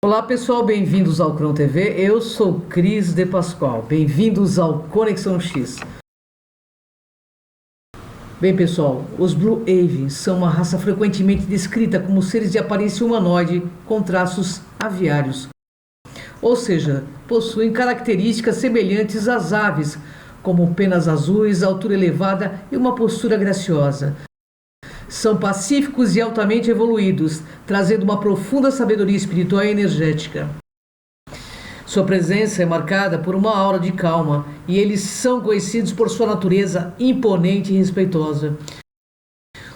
Olá pessoal, bem-vindos ao Cron TV, eu sou Cris de Pascoal, bem-vindos ao Conexão X. Bem pessoal, os Blue Avians são uma raça frequentemente descrita como seres de aparência humanoide com traços aviários, ou seja, possuem características semelhantes às aves, como penas azuis, altura elevada e uma postura graciosa. São pacíficos e altamente evoluídos, trazendo uma profunda sabedoria espiritual e energética. Sua presença é marcada por uma aura de calma, e eles são conhecidos por sua natureza imponente e respeitosa.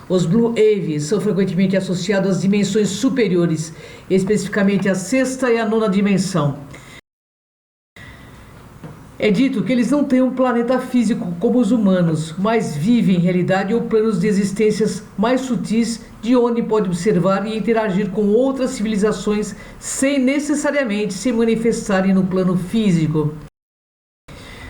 Os Blue Avians são frequentemente associados às dimensões superiores, especificamente a sexta e a nona dimensão. É dito que eles não têm um planeta físico como os humanos, mas vivem em realidade ou planos de existências mais sutis, de onde pode observar e interagir com outras civilizações sem necessariamente se manifestarem no plano físico.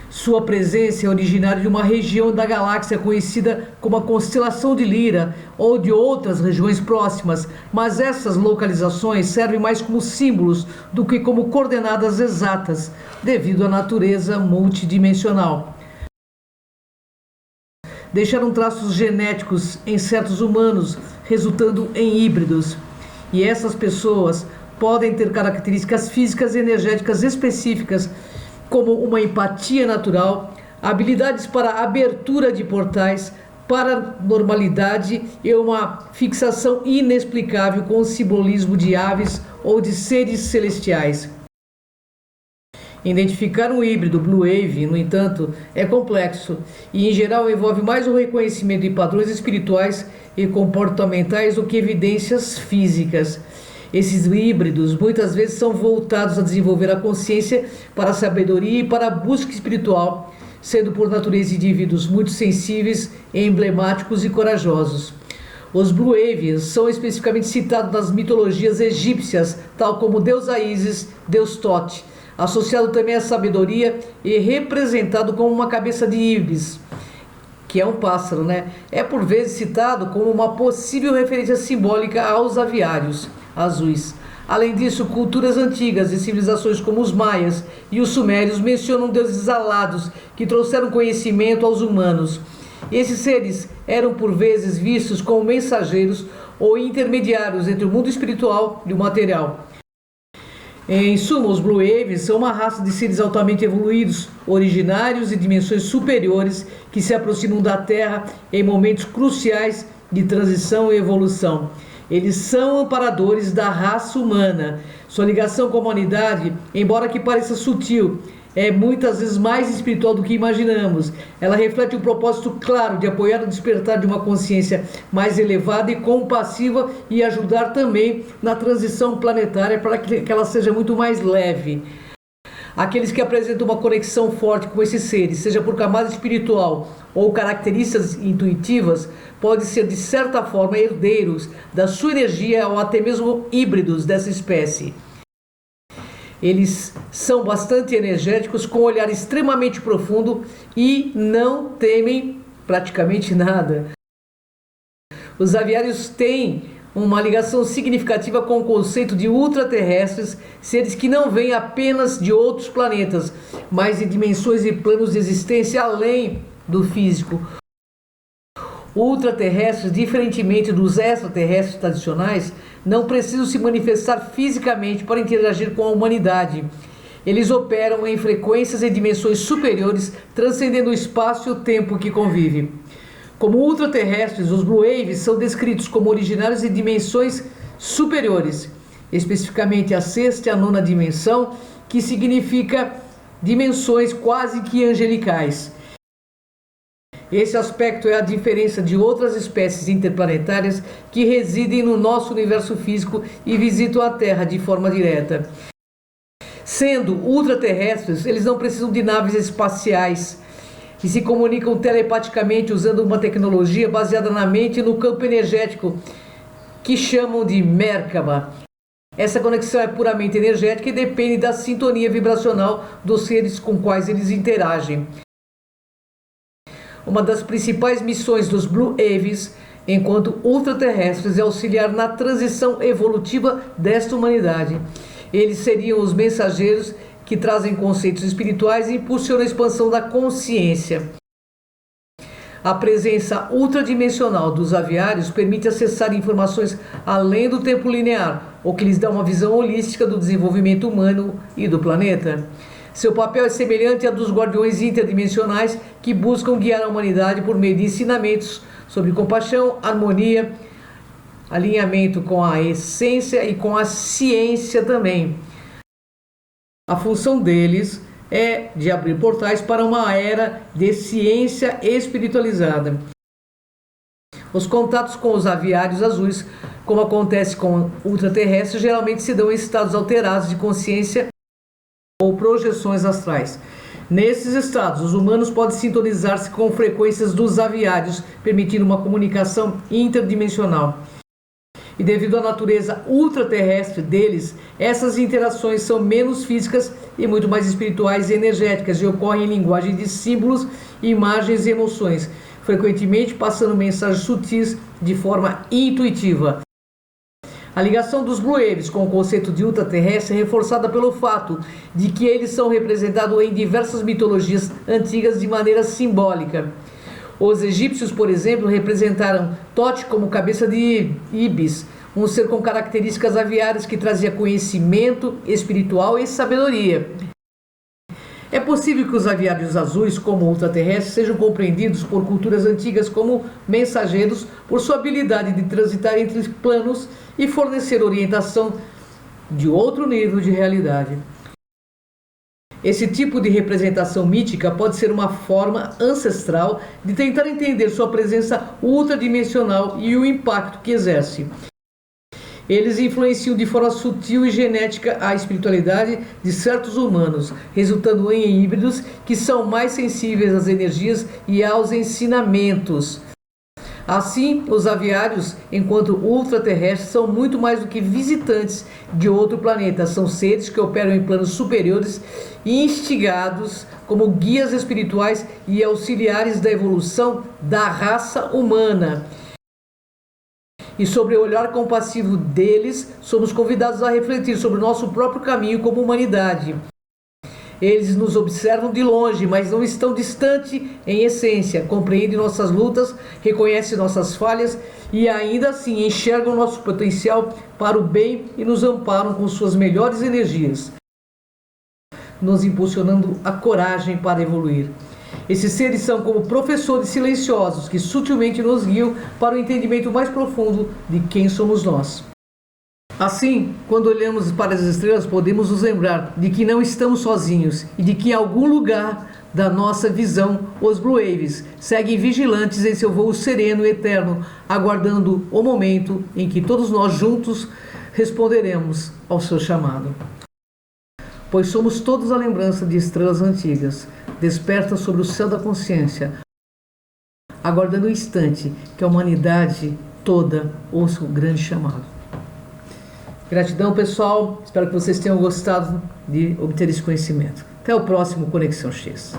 Sua presença é originária de uma região da galáxia conhecida como a constelação de Lira ou de outras regiões próximas, mas essas localizações servem mais como símbolos do que como coordenadas exatas, devido à natureza multidimensional. Deixaram traços genéticos em certos humanos, resultando em híbridos. E essas pessoas podem ter características físicas e energéticas específicas, como uma empatia natural, habilidades para abertura de portais, paranormalidade e uma fixação inexplicável com o simbolismo de aves ou de seres celestiais. Identificar um híbrido Blue Avian, no entanto, é complexo e, em geral, envolve mais o reconhecimento de padrões espirituais e comportamentais do que evidências físicas. Esses híbridos muitas vezes são voltados a desenvolver a consciência para a sabedoria e para a busca espiritual, sendo por natureza indivíduos muito sensíveis, emblemáticos e corajosos. Os Blue Avians são especificamente citados nas mitologias egípcias, tal como deusa Ísis, deus Tote, associado também à sabedoria e representado como uma cabeça de íbis, que é um pássaro, É por vezes citado como uma possível referência simbólica aos aviários azuis. Além disso, culturas antigas e civilizações como os maias e os sumérios mencionam deuses alados que trouxeram conhecimento aos humanos. Esses seres eram por vezes vistos como mensageiros ou intermediários entre o mundo espiritual e o material. Em suma, os Blue Avians são uma raça de seres altamente evoluídos, originários de dimensões superiores que se aproximam da Terra em momentos cruciais de transição e evolução. Eles são amparadores da raça humana. Sua ligação com a humanidade, embora que pareça sutil, é muitas vezes mais espiritual do que imaginamos. Ela reflete um propósito claro de apoiar o despertar de uma consciência mais elevada e compassiva e ajudar também na transição planetária para que ela seja muito mais leve. Aqueles que apresentam uma conexão forte com esses seres, seja por camada espiritual ou características intuitivas, podem ser de certa forma herdeiros da sua energia ou até mesmo híbridos dessa espécie. Eles são bastante energéticos, com um olhar extremamente profundo e não temem praticamente nada. Os aviários têm uma ligação significativa com o conceito de ultraterrestres, seres que não vêm apenas de outros planetas, mas de dimensões e planos de existência além do físico. Ultraterrestres, diferentemente dos extraterrestres tradicionais, não precisam se manifestar fisicamente para interagir com a humanidade. Eles operam em frequências e dimensões superiores, transcendendo o espaço e o tempo que convivem. Como ultraterrestres, os Blue Avians são descritos como originários de dimensões superiores, especificamente a sexta e a nona dimensão, que significa dimensões quase que angelicais. Esse aspecto é a diferença de outras espécies interplanetárias que residem no nosso universo físico e visitam a Terra de forma direta. Sendo ultraterrestres, eles não precisam de naves espaciais e se comunicam telepaticamente usando uma tecnologia baseada na mente e no campo energético, que chamam de Merkaba. Essa conexão é puramente energética e depende da sintonia vibracional dos seres com quais eles interagem. Uma das principais missões dos Blue Avians, enquanto ultraterrestres, é auxiliar na transição evolutiva desta humanidade. Eles seriam os mensageiros que trazem conceitos espirituais e impulsionam a expansão da consciência. A presença ultradimensional dos aviários permite acessar informações além do tempo linear, o que lhes dá uma visão holística do desenvolvimento humano e do planeta. Seu papel é semelhante ao dos guardiões interdimensionais que buscam guiar a humanidade por meio de ensinamentos sobre compaixão, harmonia, alinhamento com a essência e com a ciência também. A função deles é de abrir portais para uma era de ciência espiritualizada. Os contatos com os aviários azuis, como acontece com ultraterrestres, geralmente se dão em estados alterados de consciência ou projeções astrais. Nesses estados, os humanos podem sintonizar-se com frequências dos aviários, permitindo uma comunicação interdimensional. E devido à natureza ultraterrestre deles, essas interações são menos físicas e muito mais espirituais e energéticas e ocorrem em linguagem de símbolos, imagens e emoções, frequentemente passando mensagens sutis de forma intuitiva. A ligação dos Blue Waves com o conceito de ultraterrestre é reforçada pelo fato de que eles são representados em diversas mitologias antigas de maneira simbólica. Os egípcios, por exemplo, representaram Tote como cabeça de Ibis, um ser com características aviárias que trazia conhecimento espiritual e sabedoria. É possível que os aviários azuis, como ultraterrestres, sejam compreendidos por culturas antigas como mensageiros por sua habilidade de transitar entre planos e fornecer orientação de outro nível de realidade. Esse tipo de representação mítica pode ser uma forma ancestral de tentar entender sua presença ultradimensional e o impacto que exerce. Eles influenciam de forma sutil e genética a espiritualidade de certos humanos, resultando em híbridos que são mais sensíveis às energias e aos ensinamentos. Assim, os aviários, enquanto ultraterrestres, são muito mais do que visitantes de outro planeta. São seres que operam em planos superiores e instigados como guias espirituais e auxiliares da evolução da raça humana. E sobre o olhar compassivo deles, somos convidados a refletir sobre o nosso próprio caminho como humanidade. Eles nos observam de longe, mas não estão distantes em essência, compreendem nossas lutas, reconhecem nossas falhas e ainda assim enxergam nosso potencial para o bem e nos amparam com suas melhores energias, nos impulsionando a coragem para evoluir. Esses seres são como professores silenciosos que sutilmente nos guiam para o entendimento mais profundo de quem somos nós. Assim, quando olhamos para as estrelas, podemos nos lembrar de que não estamos sozinhos e de que em algum lugar da nossa visão, os Blue Waves seguem vigilantes em seu voo sereno e eterno, aguardando o momento em que todos nós juntos responderemos ao seu chamado. Pois somos todos a lembrança de estrelas antigas, despertas sobre o céu da consciência, aguardando o instante que a humanidade toda ouça o grande chamado. Gratidão, pessoal. Espero que vocês tenham gostado de obter esse conhecimento. Até o próximo Conexão X.